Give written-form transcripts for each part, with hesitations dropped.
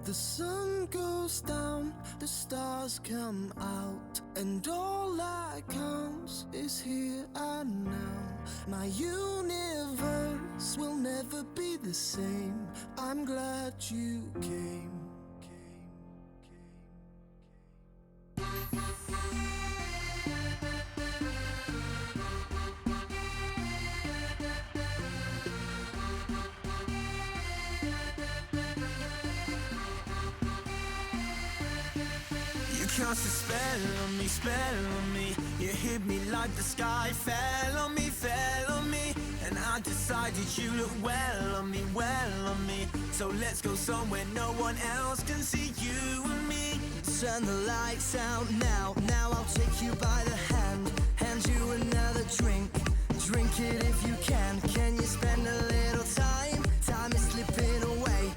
The sun goes down, the stars come out, and all that counts is here and now. My universe will never be the same. I'm glad you came. Cast a spell on me. You hit me like the sky fell on me, and I decided you look well on me. So let's go somewhere no one else can see you and me. Turn the lights out now. I'll take you by the hand you another drink. Drink it if you can. Can you spend a little time? Time is slipping away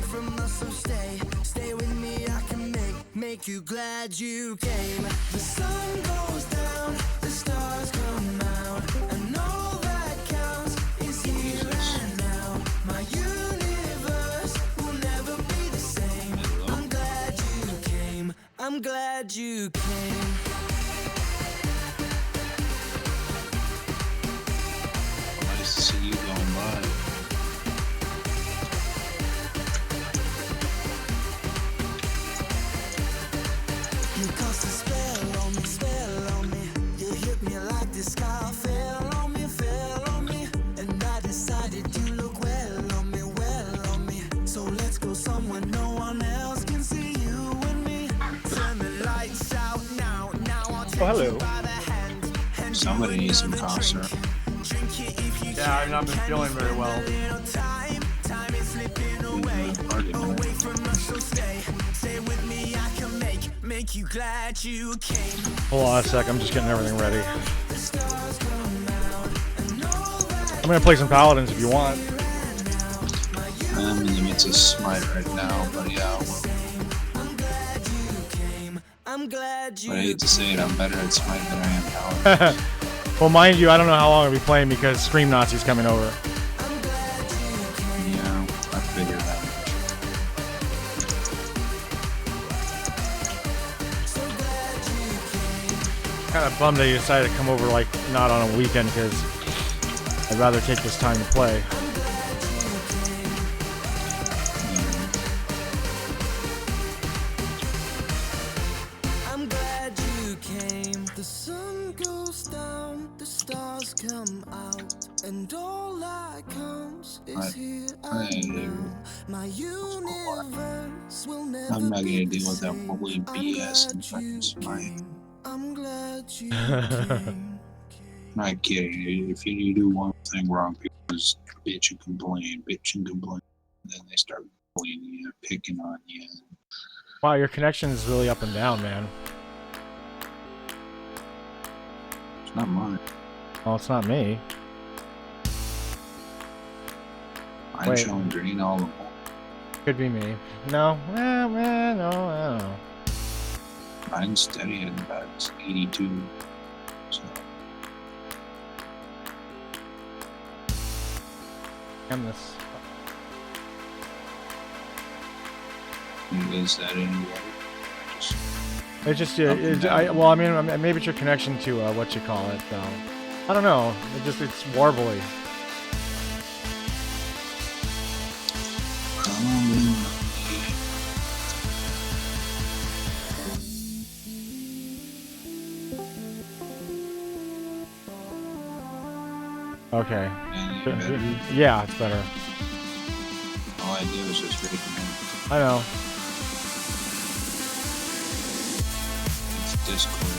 from us, so stay with me. I can make you glad you came. The sun goes down, the stars come out, and all that counts is here and now. My universe will never be the same. I'm glad you came. I'm glad you came. Nice to see you going live. You cast a spell on me. You hit me like the sky fell on me, and I decided you look well on me. So let's go somewhere no one else can see you and me. Turn the lights out now. I'll take you by the hand. Somebody needs some cough syrup. Yeah, I've not been feeling very well. Time is slipping away from us, so stay with me. I can make you glad you came. Hold on a sec, I'm just getting everything ready. I'm gonna play some Paladins if you want. I'm in the midst of Smite right now, but yeah, but I hate to say it, I'm better at Smite than I am Paladin. Well, mind you, I don't know how long I'll be playing because Stream Nazi's coming over. Yeah, I figured that much. Kind of bummed that you decided to come over like not on a weekend because I'd rather take this time to play. I'm glad you came. The sun goes down, the stars come out, and all that counts is here and now. My universe will never I'm not be gonna the deal with that same. woolly I'm BS and glad fucking you Smite. came. I'm glad you came. Not kidding. If you do one thing wrong, people just bitch and complain. And then they start bullying you, picking on you. Wow, your connection is really up and down, man. It's not mine. Oh, it's not me. I'm Wait. showing green all the more. Could be me. No, no, I don't know. Mine's steady at about 82. So Damn this. is that anybody? Just It's just, Up and down. well, I mean, maybe it's your connection to what you call it, though. I don't know. It's warbly. Okay. Any better? Yeah, it's better. All I do is just recommend. I know. It's Discord.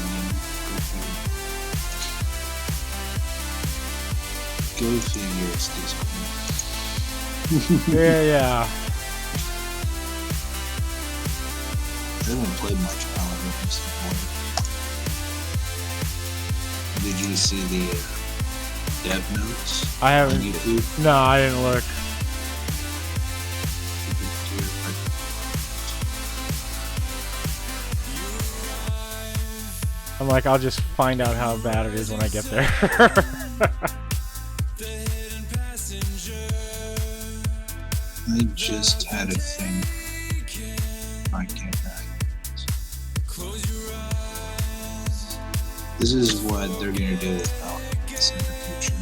Go figure, it's Discord. Yeah. I haven't played much Paladin before. Did you see the dev notes I on haven't. YouTube? No, I didn't look. I'm like, I'll just find out how bad it is when I get there. I just had a thing I can't. This is what they're gonna do with Pelicans in the future.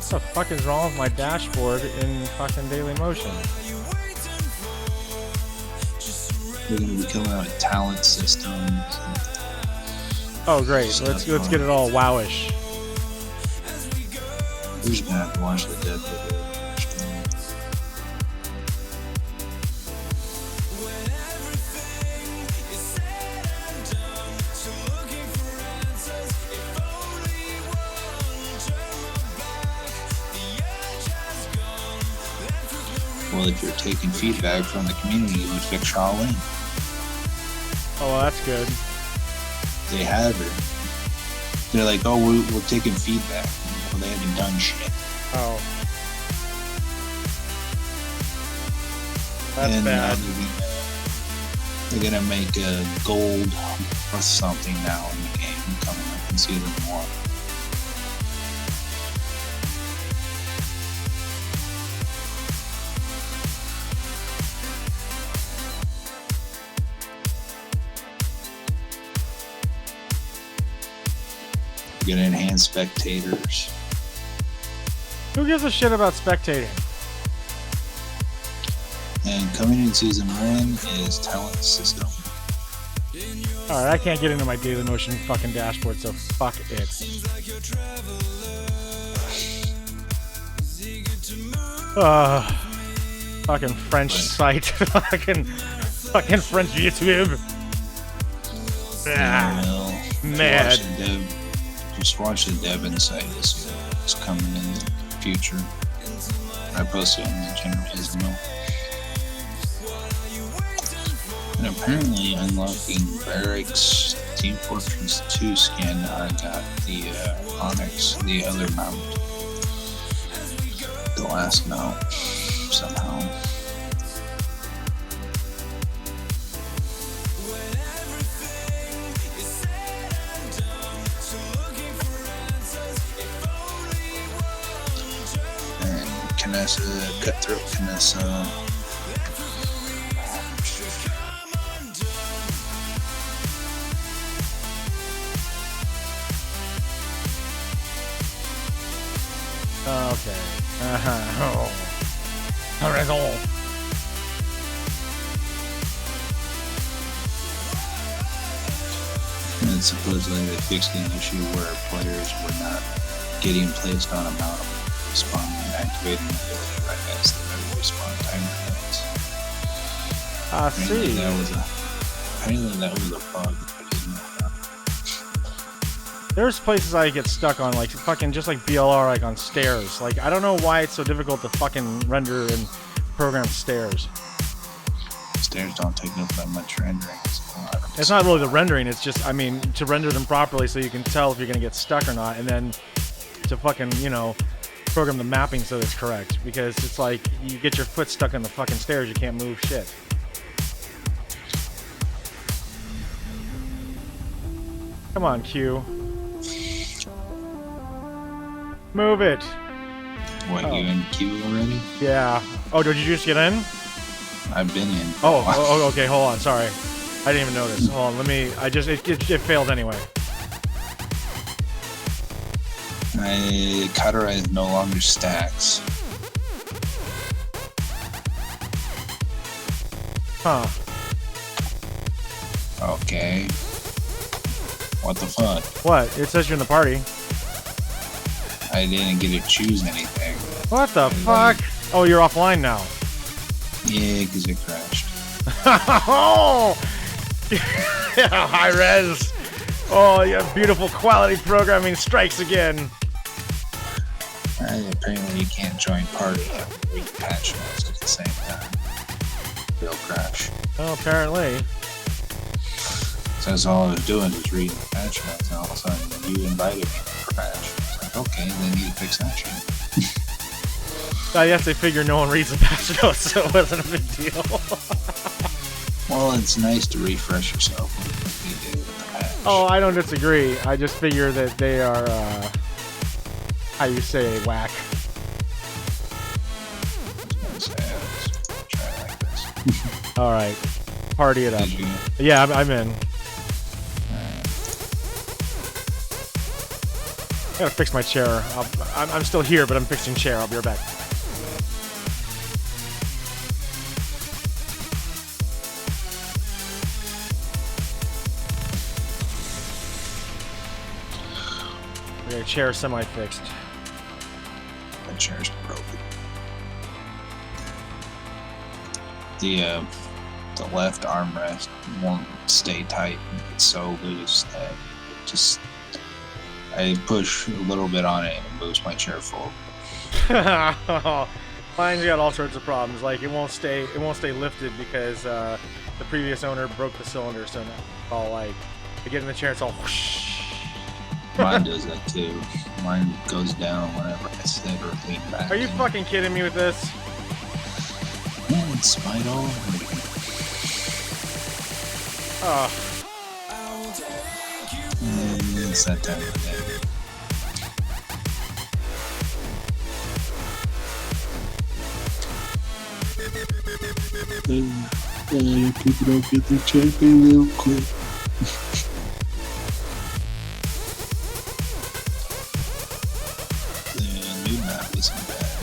What the fuck is wrong with my dashboard in fucking Daily Motion? They're gonna be coming out with talent systems. Oh great, so let's get it all wowish. We're just gonna have to watch the dead video. Well, if you're taking feedback from the community, you would fix Shaolin. Oh, well, that's good. They have it. They're like, oh, we're taking feedback. Well, they haven't done shit. Oh. That's And bad. they're gonna make a gold or something now in the game coming up in Season 1. You're gonna enhance spectators. Who gives a shit about spectating? And coming in Season 1 is talent system. Alright, I can't get into my Daily Motion fucking dashboard, so fuck it. Fucking French site. fucking French YouTube. Ah, Well, mad. Just watch the Devon site. It's coming in the future. I posted it in the Generalismo. And apparently unlocking Barracks Team Fortress 2 skin, I got the Onyx, the other mount. The last mount, somehow. And Canessa, Cutthroat Canessa. Okay. Oh. Raison. And supposedly they fixed an issue where players were not getting placed on a mount, responding and activating the ability right as the ready respawn timer ends. I see. Apparently that was a bug. I didn't know about. There's places I get stuck on, like fucking just like BLR, like on stairs. Like I don't know why it's so difficult to fucking render and program stairs. Stairs don't take up that much rendering. It's not really the rendering. It's just, I mean, to render them properly so you can tell if you're gonna get stuck or not, and then to fucking, you know, program the mapping so it's correct. Because it's like you get your foot stuck in the fucking stairs, you can't move shit. Come on, Q. Move it. What, Oh. you in queue already? Yeah. Oh, did you just get in? I've been in. Oh, okay, hold on, sorry. I didn't even notice. Hold on, let me, it failed anyway. My cauterize no longer stacks. Huh. Okay. What the fuck? What? It says you're in the party. I didn't get to choose anything. What the fuck? Oh, you're offline now. Yeah, because it crashed. Oh! Yeah, high res. Oh, yeah, beautiful quality programming strikes again. Apparently you can't join party and read patch notes at the same time. They'll crash. Well, apparently. So that's all I was doing, was reading the patch notes, and all of a sudden you invited me to crash. It's like, okay, they need to fix that shit. I guess they figure no one reads the patch notes, so it wasn't a big deal. Well, it's nice to refresh yourself when you do with the patch. Oh, I don't disagree. I just figure that they are, how you say, whack. All right, party it up. Did you? Yeah, I'm in. I gotta fix my chair. I'm still here, but I'm fixing chair. I'll be right back. Okay, chair semi-fixed. My chair's broken. The left armrest won't stay tight. It's so loose that it just I push a little bit on it and it moves my chair forward. Mine's got all sorts of problems. Like it won't stay lifted because the previous owner broke the cylinder. So now it's all like I get in the chair, it's all whoosh. Mine does that too. Mine goes down whenever I sit or lean back. Are you fucking kidding me with this? Yeah, it's spite all. Oh, It's that time of the day. People don't get their check in real quick. The new map isn't bad.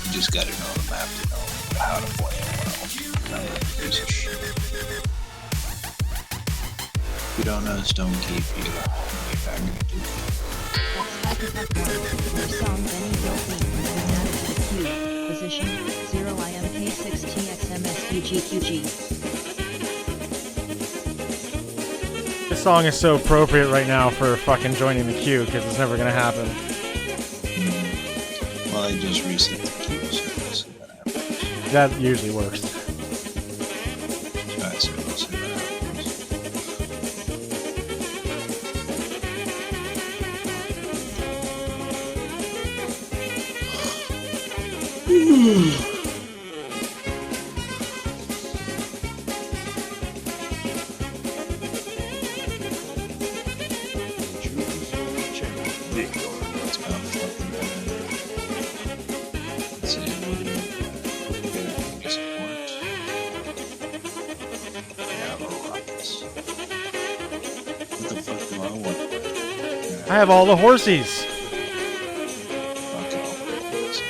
You just gotta know the map to know how to play it well. Not like a piece of shit. If you don't know Stone Keep, you gotta get back into Duke. Your song Benny Bill theme has been added to the queue. Position 0IMK6TXMSUGQG. this song is so appropriate right now for fucking joining the queue because it's never gonna happen. Well, I just reset the queue, so we'll see what happens. That usually works. Alright, so we'll see what happens. It's about fucking let's see if we can get support. Yeah, little rockets. What the fuck do I want? I have all the horsies. Fuck all this.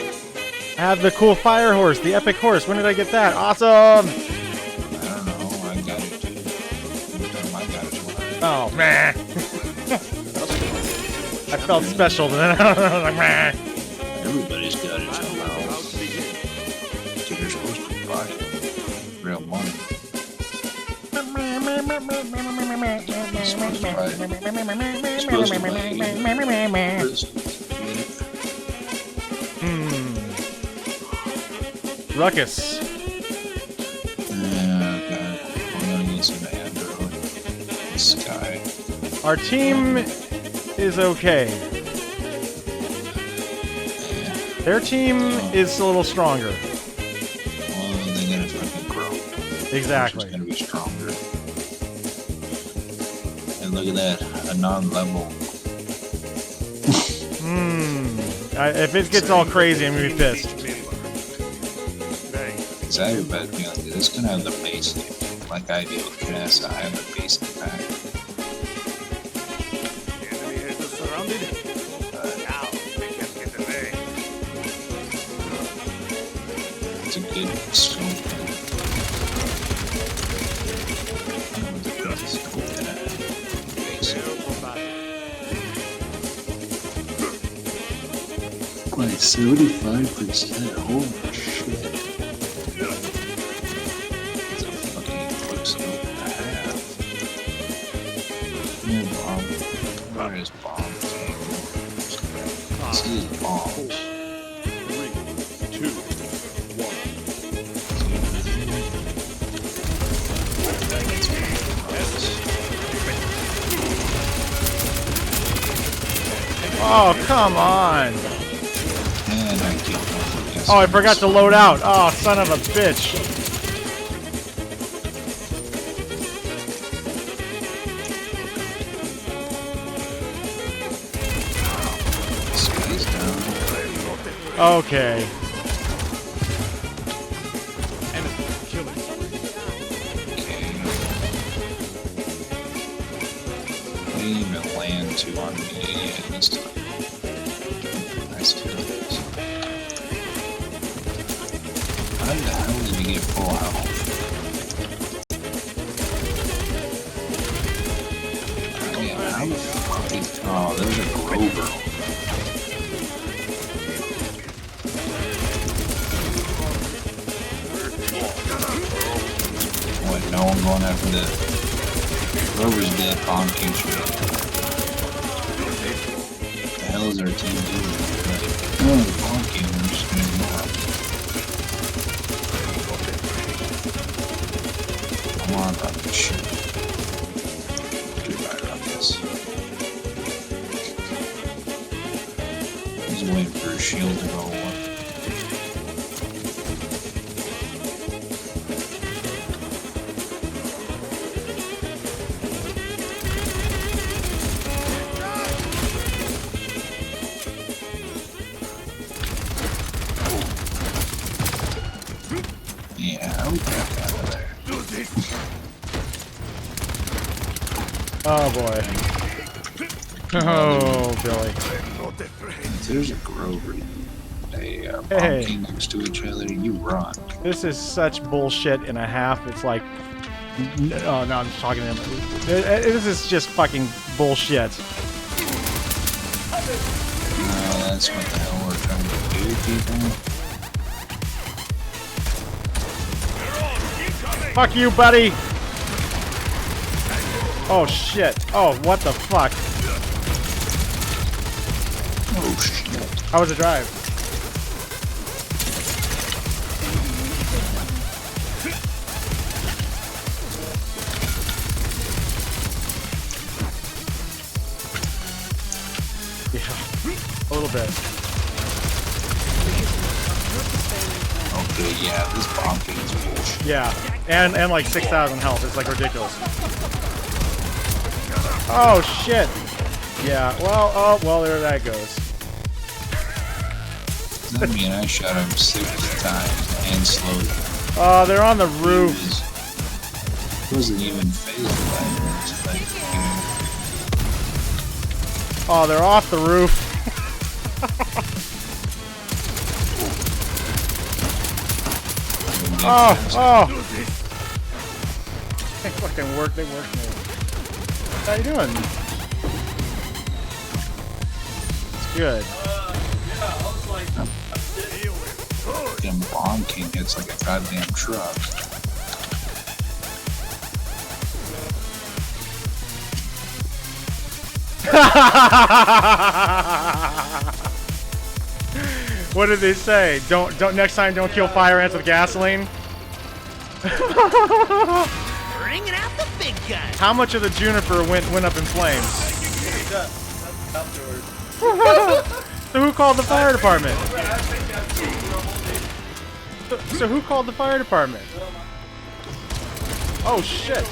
I have the cool fire horse, the epic horse. When did I get that? Awesome! I don't know, I got it too. Every time I got it twice. Oh, meh. I felt special, but then I was like, meh. Everybody's got it somehow. So you're supposed to buy real money. You're supposed to buy Ruckus. Yeah, okay. I'm gonna get some Android. Sky. Our team is okay. Their team is a little stronger. Well, they gotta fucking grow. Exactly. It's gonna be stronger. And look at that, a non-level. If it gets all crazy, I'm gonna be pissed. Cause I have a bad feeling that it's gonna have the basic, like I do with Knessa, I have the basic pack. It's a good scope. By 75%, holy shit. It's a fucking quick scope and a half. Yeah, bomb. Where is bomb? This is bombs. 3, 2, 1. Oh, come on. And I killed one. Yes, Oh, I forgot to load out. Oh, son of a bitch. This guy's down. Okay. Enemy killing spree. Okay. They didn't even land two on me yet this time. Nice kills. How the hell did he get full health? Yeah, how the fuck did... Oh, there's a Grover. What, no one going after the... Grover's dead, Bomb King's real. The hell is our team doing? Oh, the Bomb King, we're just gonna ignore him. Come on, Ruckus, shit. Goodbye, Ruckus. He's waiting for his shield to go away. Yeah, how we got out of there? Oh boy. Oh, Billy. If there's a Grover, a Bomb Hey. King next to each other, you run. This is such bullshit and a half. It's like, oh no, I'm just talking to him. This is just fucking bullshit. No, that's what the hell we're trying to do, people. Fuck you, buddy. Oh shit. Oh, what the fuck? Oh shit. How was the drive? Yeah, a little bit. Okay, yeah, this Bomb King is bullshit. Yeah, and like 6,000 health. It's like ridiculous. Oh shit. Yeah. Well. Oh well. There that goes. I mean, I shot him 6 times and slowed him. Oh, they're on the He roof. wasn't even phased by it. Oh, they're off the roof. Oh. They fucking work. They work. How you doing? It's good. Fucking Bomb King hits like a goddamn truck. What did they say? Don't next time don't kill fire ants with gasoline. Bringing out the big gun. How much of the juniper went up in flames? So who called the fire department? So who called the fire department? Oh shit.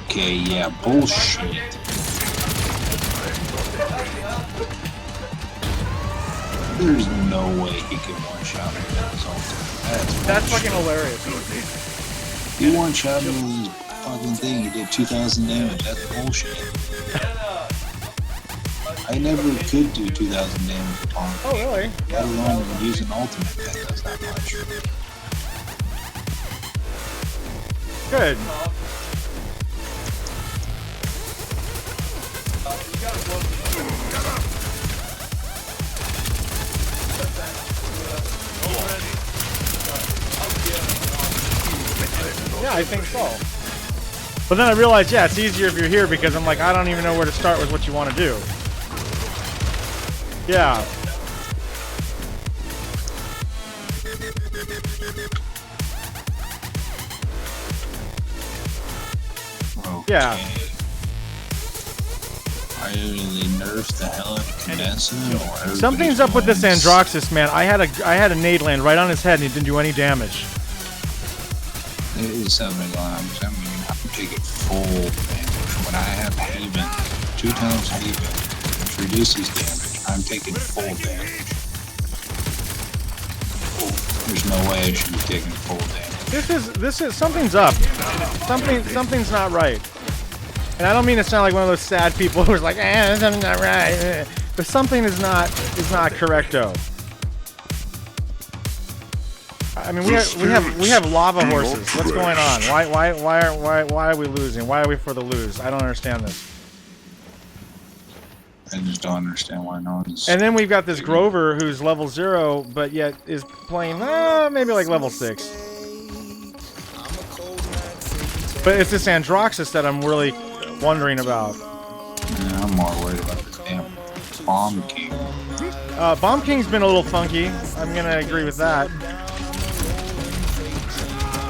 Okay, yeah, bullshit. There's no way he could one-shot me with his ultimate. That's fucking hilarious. He one-shot me with his fucking thing. He did 2,000 damage. That's bullshit. I never could do 2,000 damage upon him. Oh really? Let alone use an ultimate that does that much. Good. Yeah, I think so. But then I realized, yeah, it's easier if you're here because I'm like, I don't even know where to start with what you want to do. Yeah. Okay. Yeah. Are they nerfed the hell out of Canessa? Or everybody's Something's up with this going- Androxus, man. I had a nade land right on his head and he didn't do any damage. There is something going on. I mean, how taking full damage. When I have Haven, 2 times Haven, which reduces damage, I'm taking full damage. There's no way I should be taking full damage. This is something's up. Something's not right. And I don't mean to sound like one of those sad people who's like, something's not right. But something is not correcto. I mean, we have lava horses. What's going on? Why are we losing? Why are we for the lose? I don't understand this. I just don't understand why no one's... And then we've got this Grover who's level 0, but yet is playing maybe like level 6. But it's this Androxus that I'm really wondering about. Yeah, I'm more worried about the damn Bomb King. Bomb King's been a little funky. I'm gonna agree with that.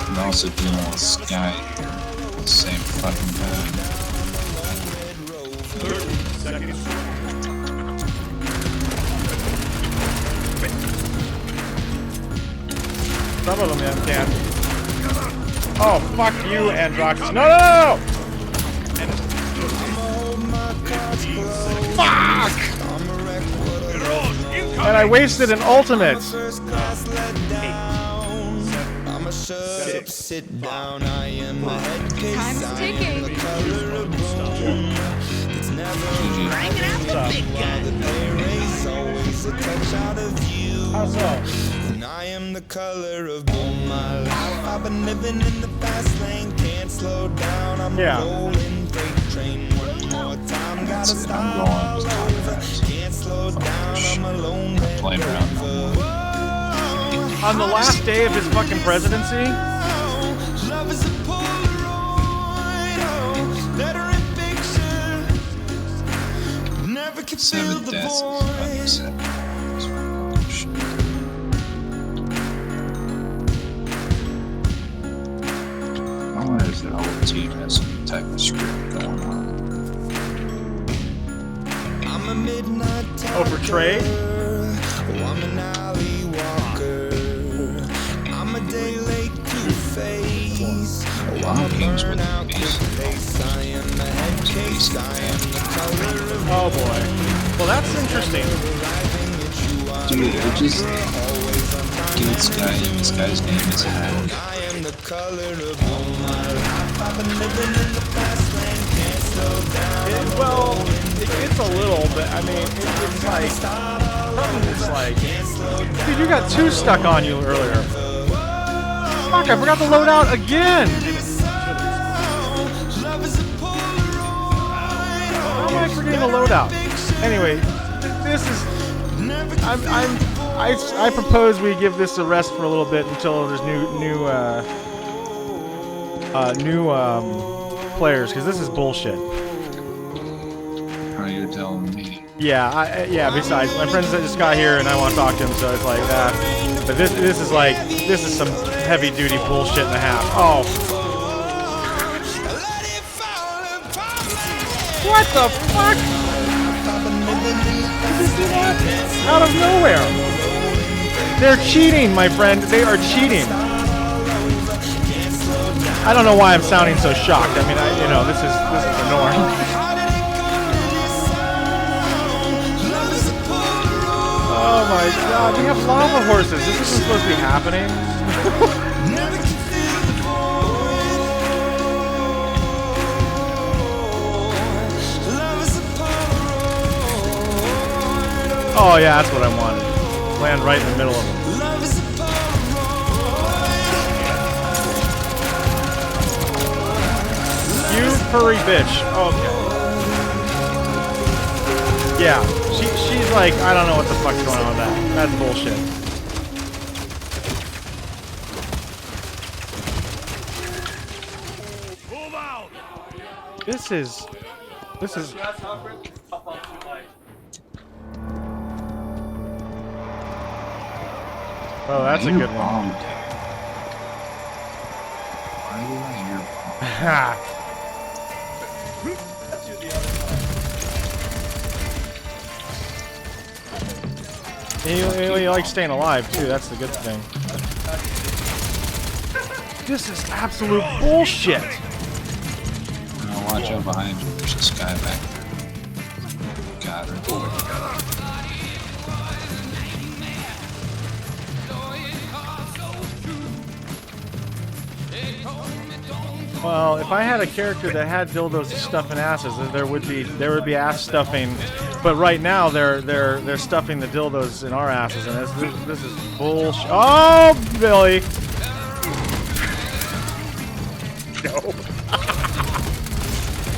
I'm also dealing with Sky here. Same fucking thing. Some of them can. Oh, fuck you, Androxus. No! Fuck! And I wasted an ultimate. Sit down, I am the head case. Time's ticking. It's never Crank it out the big gun. always a touch out of you. How so? And I am the color of boom, my life. I've been living in the fast lane, can't slow down. I'm Yeah. a rolling freight train. One more time, gotta I'm start going all to over. Can't slow down, I'm a lone red Playing around no rover. more. On the last day of his fucking presidency? Love is a Polaroid, letter in picture. Never can feel 7 the deaths void. is fucking 7. Shit. I wonder if the whole team has some type of script going on. I'm a midnight Oh, for trade? Oh, I'm an alley walker. I'm a day late to face. Oh, I'm a burn out face. I am a head case. I am the color of Oh boy. Well, that's interesting. Dude, it just gets this guy's name is Hack. I am the color of all my life. I've been living in the fast lane, can't slow down. Well, it gets a little, but I mean, it's like, something is like, dude, you got 2 stuck on you earlier. Fuck, I forgot to load out again. How am I forgetting the loadout? Anyway, this is, I propose we give this a rest for a little bit until there's new players, because this is bullshit. How you're telling me? Yeah, besides, my friends that just got here and I want to talk to them, so it's like, but this is some heavy duty bullshit and a half. Oh. What the fuck? Did you see that? Out of nowhere. They're cheating, my friend. They are cheating. I don't know why I'm sounding so shocked. I mean, this is annoying. Oh my god, we have lava horses. This isn't supposed to be happening. Oh yeah, that's what I wanted. Land right in the middle of them. You furry bitch. Okay. Yeah, she's like, I don't know what the fuck's going on with that. That's bullshit. This is. Oh, that's a good one. Why do I hear bomb? Ha. You like staying alive too, that's the good thing. This is absolute bullshit. Watch out behind you. There's this guy back there. Got her. Well, if I had a character that had dildos stuffing asses, then there would be ass stuffing. But right now they're stuffing the dildos in our asses, and this is bullshit. Oh, Billy. No.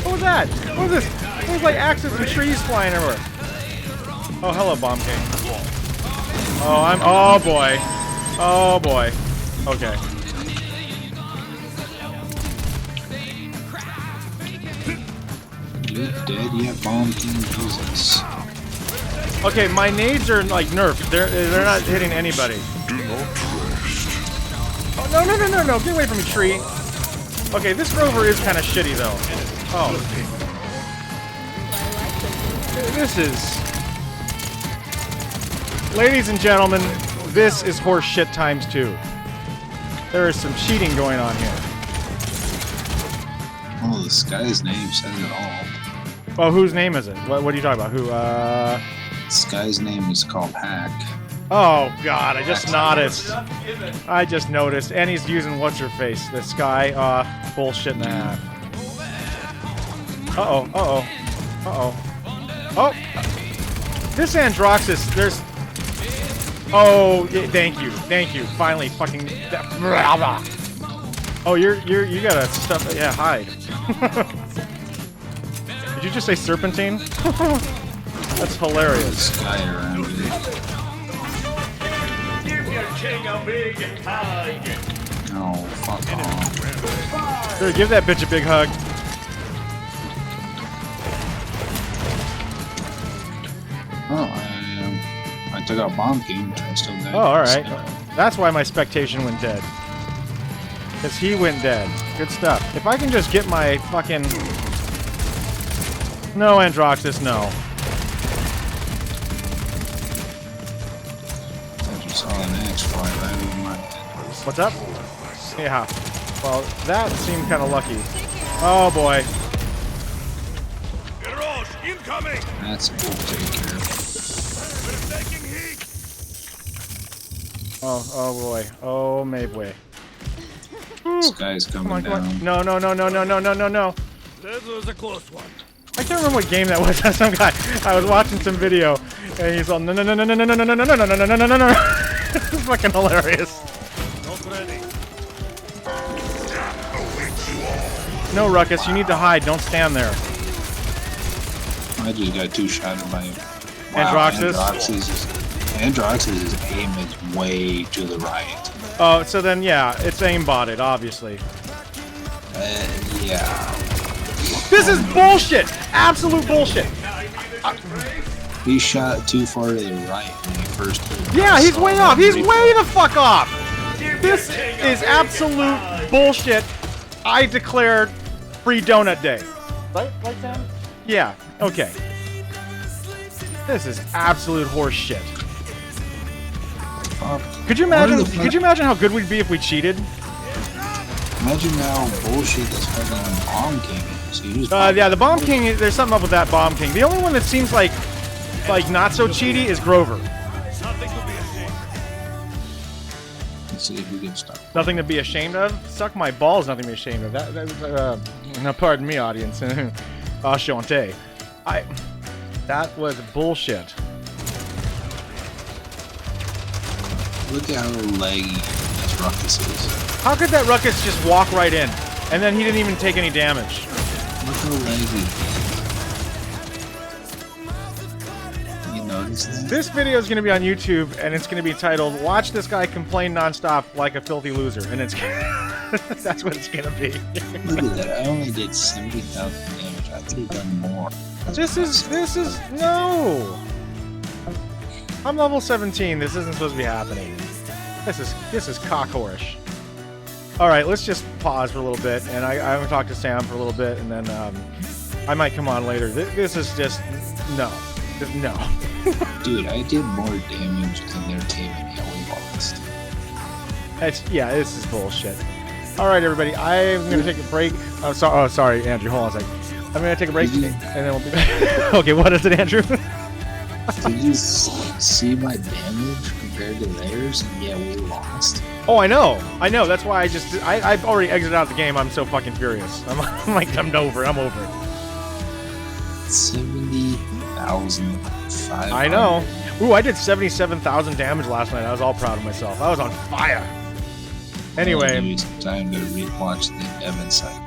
What was that? What was this? It was like axes and trees flying everywhere. Oh, hello, Bomb King. Oh boy. Oh boy. Okay. You dead yet, Bomb King? Jesus. Okay, my nades are like nerfed. They're not hitting anybody. Oh, no. Get away from me, tree. Okay, this rover is kind of shitty though. Oh. This is... Ladies and gentlemen, this is horse shit times 2. There is some cheating going on here. Oh, this guy's name says it all. Well, whose name is it? What are you talking about? Who, This guy's name is called Hack. Oh, God, I just noticed. I just noticed. And he's using what's-her-face. This guy, bullshit and a half. Uh-oh, uh-oh. Uh-oh. Oh! This Androxus, there's... Oh, thank you. Finally, fucking... Oh, you gotta stuff... Yeah, hide. Did you just say serpentine? That's hilarious. This guy around here. Oh, fuck off. Here, give that bitch a big hug. Oh, I took out Bomb King, but I still got... Oh, alright. That's why my spectation went dead. Because he went dead. Good stuff. If I can just get my fucking... No, Androxus, no. I just saw an axe fly right over my head. What's up? Yeah. Well, that seemed kind of lucky. Oh, boy. That's cool, take care of. Oh boy. Oh, Mayboy. This guy's coming Come on. down. No. That was a close one. I can't remember what game that was. Some guy. I was watching some video, and he's all no. It's fucking hilarious. Not ready. No, Ruckus, you need to hide. Don't stand there. I just got two-shotted by Androxus? Androxus' aim is way to the right. Oh, so then, yeah, it's aimbotted, obviously. Yeah. This is bullshit! Absolute bullshit! He shot too far to the right when he first put it. Yeah, he's way off! He's way the fuck off! This is absolute bullshit. I declared free donut day. Right, Sam? Yeah, okay. This is absolute horse shit. Could you imagine how good we'd be if we cheated? Imagine how bullshit this fucking Bomb King is. He just Yeah, the Bomb King, there's something up with that Bomb King. The only one that seems like not so cheaty is Grover. Something to be ashamed. Let's see who gets stuck. Nothing to be ashamed of? Suck my balls, nothing to be ashamed of. That was, no, pardon me, audience. Ashante. That was bullshit. Look at how leggy this Ruckus is. How could that Ruckus just walk right in? And then he didn't even take any damage. Look how leggy. You notice that? This video is going to be on YouTube, and it's going to be titled, Watch This Guy Complain Nonstop Like a Filthy Loser. And it's that's what it's going to be. Look at that. I only did 70,000 damage. I could have done more. This is, no! I'm level 17. This isn't supposed to be happening. This is cockhorish. All right, let's just pause for a little bit, and I'm gonna talk to Sam for a little bit, and then I might come on later. This is just no. Dude, I did more damage than their team, and yet we lost. This is bullshit. All right, everybody, I'm gonna take a break. Oh, sorry, Andrew. Hold on a second. I'm gonna take a break and then we'll be back. Okay, what is it, Andrew? Did you see my damage compared to theirs? And yeah, we lost. Oh, I know. That's why I've already exited out of the game. I'm so fucking furious. I'm like, I'm over it. 70,500. I know. Ooh, I did 77,000 damage last night. I was all proud of myself. I was on fire. Anyway. Well, it's time to rewatch the Evan side.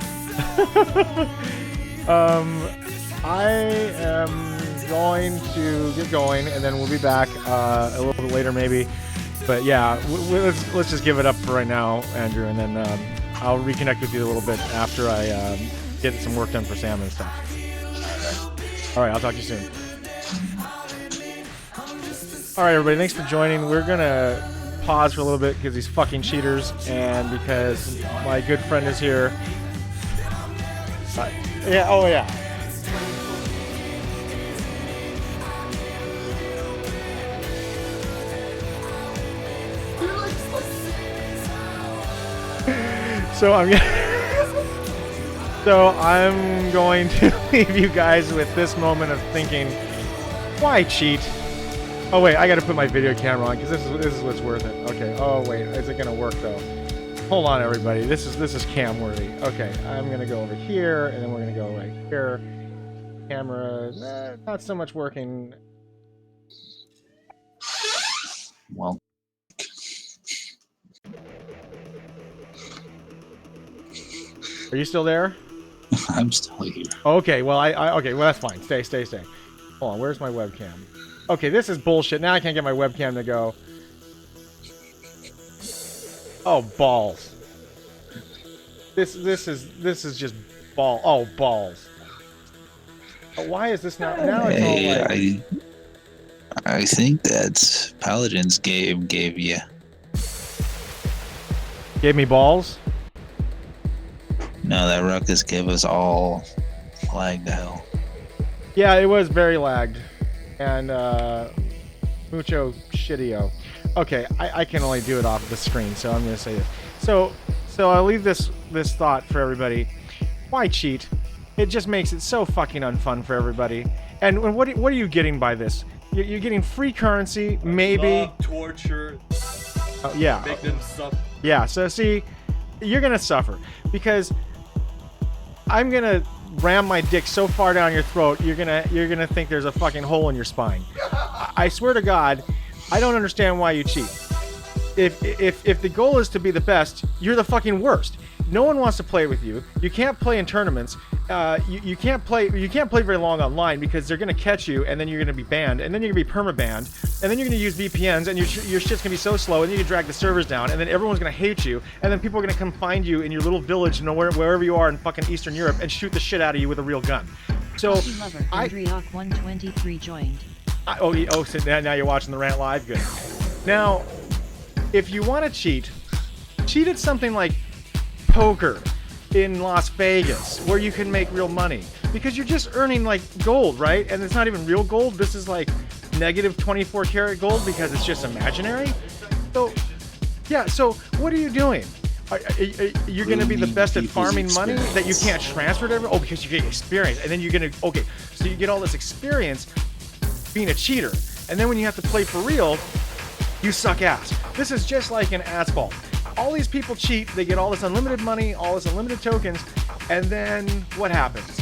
I am going to get going, and then we'll be back a little bit later, maybe. But yeah, let's just give it up for right now, Andrew, and then I'll reconnect with you a little bit after I get some work done for Sam and stuff. All right, I'll talk to you soon. All right, everybody, thanks for joining. We're gonna pause for a little bit because these fucking cheaters, and because my good friend is here. Yeah. Oh yeah. So I'm going to leave you guys with this moment of thinking, why cheat? Oh wait, I gotta put my video camera on because this is what's worth it. Okay. Oh wait, is it gonna work though? Hold on, everybody. This is cam worthy. Okay, I'm gonna go over here, and then we're gonna go right here. Camera, not so much working. Well. Are you still there? I'm still here. Okay, well okay, well that's fine. Stay. Hold on, where's my webcam? Okay, this is bullshit. Now I can't get my webcam to go. Oh balls. This is just balls. Why is this not? Now it's all like... I think that Paladin's game gave you. Gave me balls? No, that Ruckus gave us all lag to hell. Yeah, it was very lagged. And, mucho shitio. Okay, I can only do it off the screen, so I'm going to say this. So I'll leave this thought for everybody. Why cheat? It just makes it so fucking unfun for everybody. And what are you getting by this? You're getting free currency, maybe. Love, torture. Yeah. Make them suffer. Yeah, so see, you're going to suffer. Because I'm going to ram my dick so far down your throat, you're gonna think there's a fucking hole in your spine. I swear to God, I don't understand why you cheat. If the goal is to be the best, you're the fucking worst. No one wants to play with you. You can't play in tournaments. You can't play very long online because they're gonna catch you, and then you're gonna be banned, and then you're gonna be perma-banned, and then you're gonna use VPNs, and your shit's gonna be so slow, and you can drag the servers down, and then everyone's gonna hate you, and then people are gonna come find you in your little village, wherever you are in fucking Eastern Europe, and shoot the shit out of you with a real gun. So Lover, Andriok 123 joined. So now you're watching the rant live. Good. Now, if you want to cheat at something like poker in Las Vegas, where you can make real money, because you're just earning like gold, right? And it's not even real gold. This is like negative 24 karat gold because it's just imaginary. So, yeah. So what are you doing? You're going to be the best at farming money that you can't transfer to everyone? Oh, because you get experience, and then you're going to so you get all this experience being a cheater, and then when you have to play for real, you suck ass. This is just like an ass ball. All these people cheat, they get all this unlimited money, all this unlimited tokens, and then what happens?